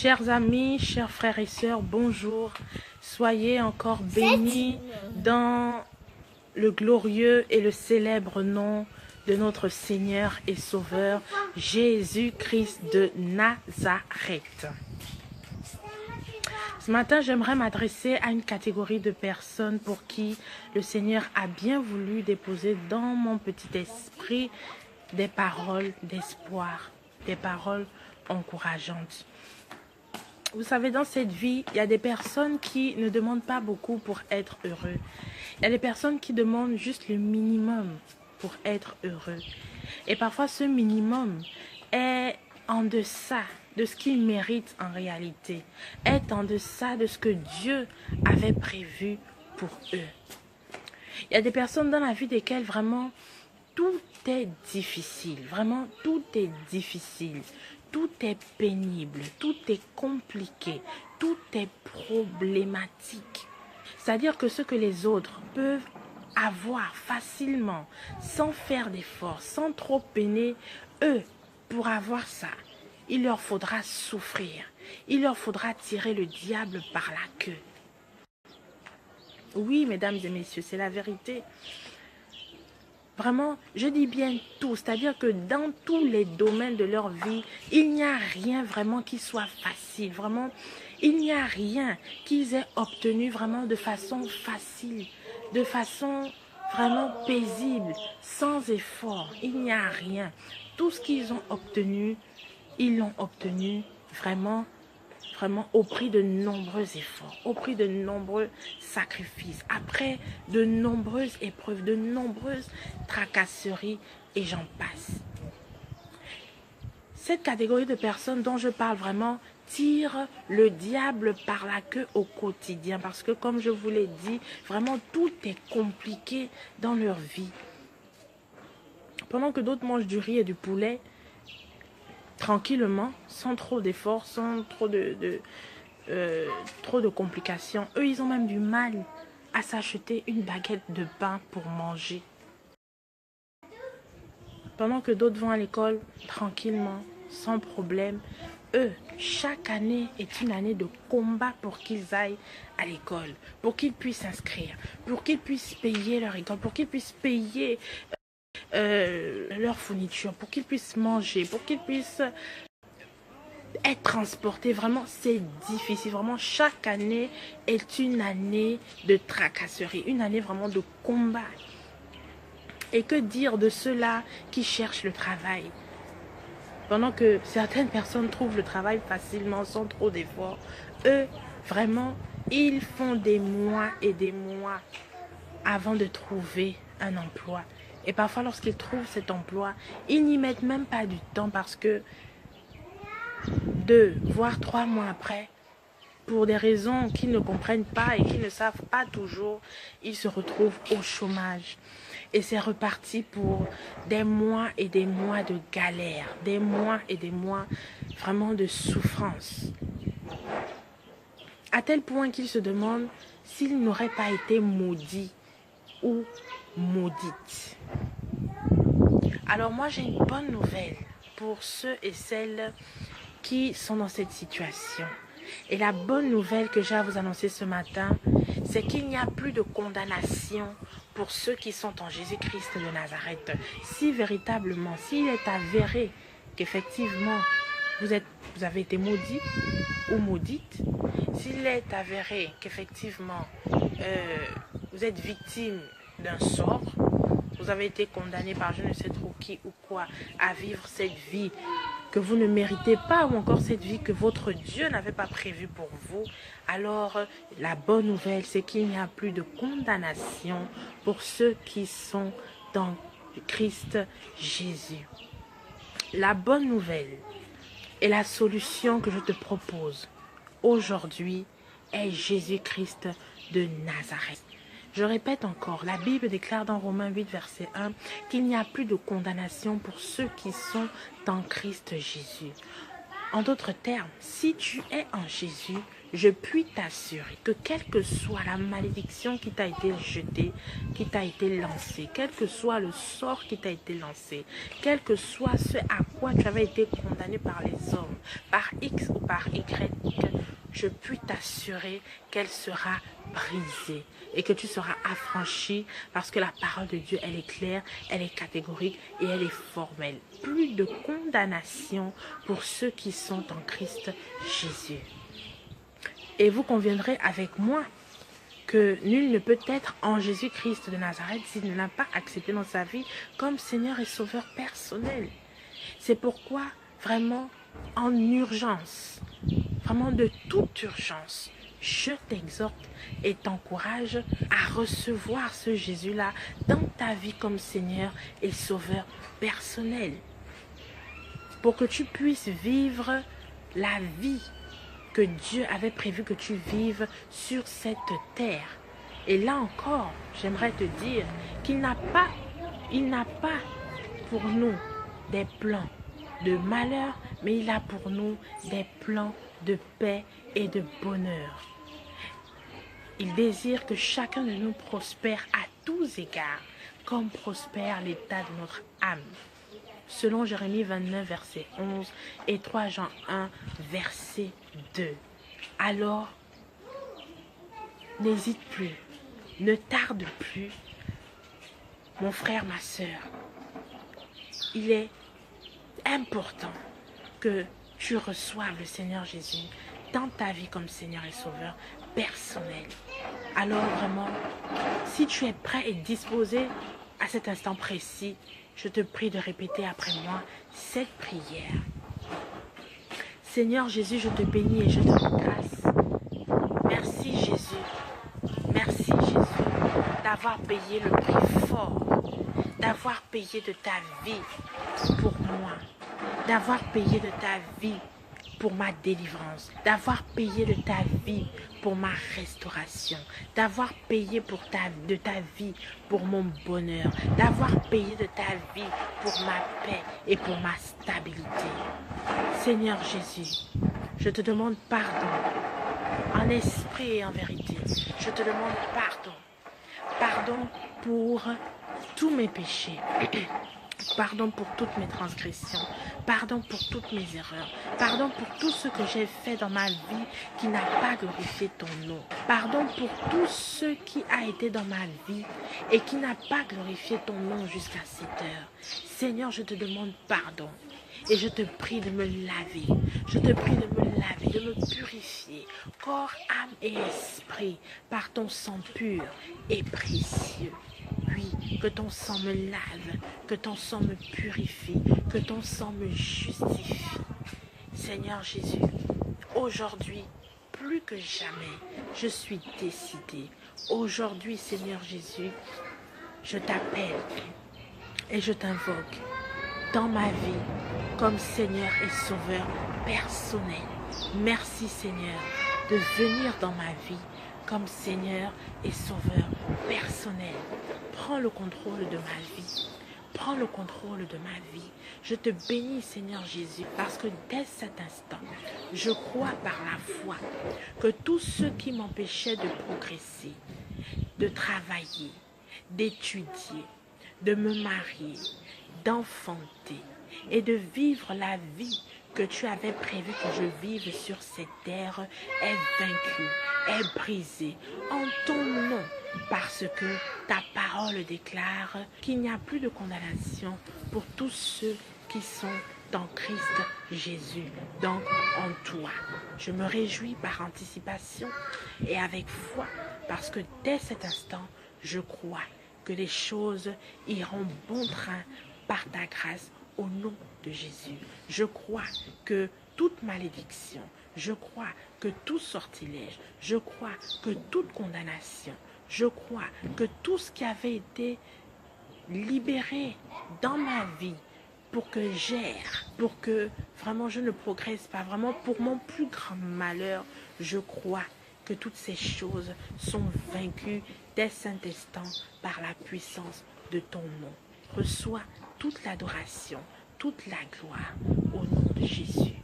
Chers amis, chers frères et sœurs, bonjour. Soyez encore bénis dans le glorieux et le célèbre nom de notre Seigneur et Sauveur, Jésus-Christ de Nazareth. Ce matin, j'aimerais m'adresser à une catégorie de personnes pour qui le Seigneur a bien voulu déposer dans mon petit esprit des paroles d'espoir, des paroles encourageantes. Vous savez, dans cette vie, il y a des personnes qui ne demandent pas beaucoup pour être heureux. Il y a des personnes qui demandent juste le minimum pour être heureux. Et parfois, ce minimum est en deçà de ce qu'ils méritent en réalité, est en deçà de ce que Dieu avait prévu pour eux. Il y a des personnes dans la vie desquelles vraiment tout est difficile, vraiment tout est difficile, tout est pénible, tout est compliqué, tout est problématique. C'est-à-dire que ce que les autres peuvent avoir facilement, sans faire d'efforts, sans trop peiner, eux, pour avoir ça, il leur faudra souffrir. Il leur faudra tirer le diable par la queue. Oui, mesdames et messieurs, c'est la vérité. Vraiment, je dis bien tout. C'est-à-dire que dans tous les domaines de leur vie, il n'y a rien vraiment qui soit facile. Vraiment, il n'y a rien qu'ils aient obtenu vraiment de façon facile, de façon vraiment paisible, sans effort. Il n'y a rien. Tout ce qu'ils ont obtenu, ils l'ont obtenu vraiment au prix de nombreux efforts, au prix de nombreux sacrifices, après de nombreuses épreuves, de nombreuses tracasseries et j'en passe. Cette catégorie de personnes dont je parle vraiment tire le diable par la queue au quotidien parce que comme je vous l'ai dit, vraiment tout est compliqué dans leur vie. Pendant que d'autres mangent du riz et du poulet, tranquillement, sans trop d'efforts, sans trop de complications. Eux, ils ont même du mal à s'acheter une baguette de pain pour manger. Pendant que d'autres vont à l'école tranquillement, sans problème, eux, chaque année est une année de combat pour qu'ils aillent à l'école, pour qu'ils puissent s'inscrire, pour qu'ils puissent payer leur école, pour qu'ils puissent payer leur fourniture, pour qu'ils puissent manger, pour qu'ils puissent être transportés. Vraiment, c'est difficile. Vraiment, chaque année est une année de tracasserie, une année vraiment de combat. Et que dire de ceux-là qui cherchent le travail? Pendant que certaines personnes trouvent le travail facilement, sans trop d'efforts, eux, vraiment, ils font des mois et des mois avant de trouver un emploi. Et parfois, lorsqu'ils trouvent cet emploi, ils n'y mettent même pas du temps parce que 2, voire 3 mois après, pour des raisons qu'ils ne comprennent pas et qu'ils ne savent pas toujours, ils se retrouvent au chômage. Et c'est reparti pour des mois et des mois de galère, des mois et des mois vraiment de souffrance. À tel point qu'ils se demandent s'ils n'auraient pas été maudits ou maudites. Alors moi j'ai une bonne nouvelle pour ceux et celles qui sont dans cette situation. Et la bonne nouvelle que j'ai à vous annoncer ce matin, c'est qu'il n'y a plus de condamnation pour ceux qui sont en Jésus-Christ de Nazareth. Si véritablement, s'il est avéré qu'effectivement vous avez été maudit ou maudite, s'il est avéré qu'effectivement vous êtes victime d'un sort, vous avez été condamné par je ne sais trop qui ou quoi à vivre cette vie que vous ne méritez pas ou encore cette vie que votre Dieu n'avait pas prévue pour vous, alors la bonne nouvelle, c'est qu'il n'y a plus de condamnation pour ceux qui sont dans Christ Jésus. La bonne nouvelle et la solution que je te propose aujourd'hui est Jésus-Christ de Nazareth. Je répète encore, la Bible déclare dans Romains 8, verset 1, qu'il n'y a plus de condamnation pour ceux qui sont en Christ Jésus. En d'autres termes, si tu es en Jésus, je puis t'assurer que quelle que soit la malédiction qui t'a été jetée, qui t'a été lancée, quel que soit le sort qui t'a été lancé, quel que soit ce à quoi tu avais été condamné par les hommes, par X ou par Y, je puis t'assurer qu'elle sera brisée et que tu seras affranchi parce que la parole de Dieu, elle est claire, elle est catégorique et elle est formelle. Plus de condamnation pour ceux qui sont en Christ Jésus. Et vous conviendrez avec moi que nul ne peut être en Jésus-Christ de Nazareth s'il ne l'a pas accepté dans sa vie comme Seigneur et Sauveur personnel. C'est pourquoi, vraiment, en urgence, vraiment de toute urgence, je t'exhorte et t'encourage à recevoir ce Jésus-là dans ta vie comme Seigneur et Sauveur personnel. Pour que tu puisses vivre la vie que Dieu avait prévu que tu vives sur cette terre. Et là encore, j'aimerais te dire qu'il n'a pas pour nous des plans de malheur, mais il a pour nous des plans de paix et de bonheur. Il désire que chacun de nous prospère à tous égards, comme prospère l'état de notre âme. Selon Jérémie 29, verset 11 et 3 Jean 1, verset 2. Alors, n'hésite plus, ne tarde plus, mon frère, ma soeur. Il est important que tu reçoives le Seigneur Jésus dans ta vie comme Seigneur et Sauveur personnel. Alors vraiment, si tu es prêt et disposé à cet instant précis, je te prie de répéter après moi cette prière. Seigneur Jésus, je te bénis et je te rends grâce. Merci Jésus. Merci Jésus d'avoir payé le prix fort, d'avoir payé de ta vie pour moi, d'avoir payé de ta vie pour ma délivrance, d'avoir payé de ta vie pour ma restauration, d'avoir payé de ta vie pour mon bonheur, d'avoir payé de ta vie pour ma paix et pour ma stabilité. Seigneur Jésus, je te demande pardon, en esprit et en vérité. Je te demande pardon. Pardon pour tous mes péchés. Pardon pour toutes mes transgressions. Pardon pour toutes mes erreurs. Pardon pour tout ce que j'ai fait dans ma vie qui n'a pas glorifié ton nom. Pardon pour tout ce qui a été dans ma vie et qui n'a pas glorifié ton nom jusqu'à cette heure. Seigneur, je te demande pardon. Et je te prie de me laver. Je te prie de me laver, de me purifier, corps, âme et esprit, par ton sang pur et précieux. Oui, que ton sang me lave, que ton sang me purifie, que ton sang me justifie. Seigneur Jésus, aujourd'hui, plus que jamais, je suis décidée. Aujourd'hui, Seigneur Jésus, je t'appelle et je t'invoque dans ma vie comme Seigneur et Sauveur personnel. Merci Seigneur de venir dans ma vie comme Seigneur et Sauveur personnel. Prends le contrôle de ma vie. Prends le contrôle de ma vie. Je te bénis Seigneur Jésus parce que dès cet instant, je crois par la foi que tout ce qui m'empêchait de progresser, de travailler, d'étudier, de me marier, d'enfanter et de vivre la vie que tu avais prévu que je vive sur cette terre est vaincue, est brisée en ton nom, parce que ta parole déclare qu'il n'y a plus de condamnation pour tous ceux qui sont en Christ Jésus, donc en toi. Je me réjouis par anticipation et avec foi, parce que dès cet instant, je crois que les choses iront bon train par ta grâce au nom de Jésus. Je crois que toute malédiction, je crois que tout sortilège, je crois que toute condamnation, je crois que tout ce qui avait été libéré dans ma vie pour que j'erre, pour que vraiment je ne progresse pas, vraiment pour mon plus grand malheur, je crois que toutes ces choses sont vaincues dès cet instant par la puissance de ton nom. Reçois toute l'adoration, toute la gloire au nom de Jésus.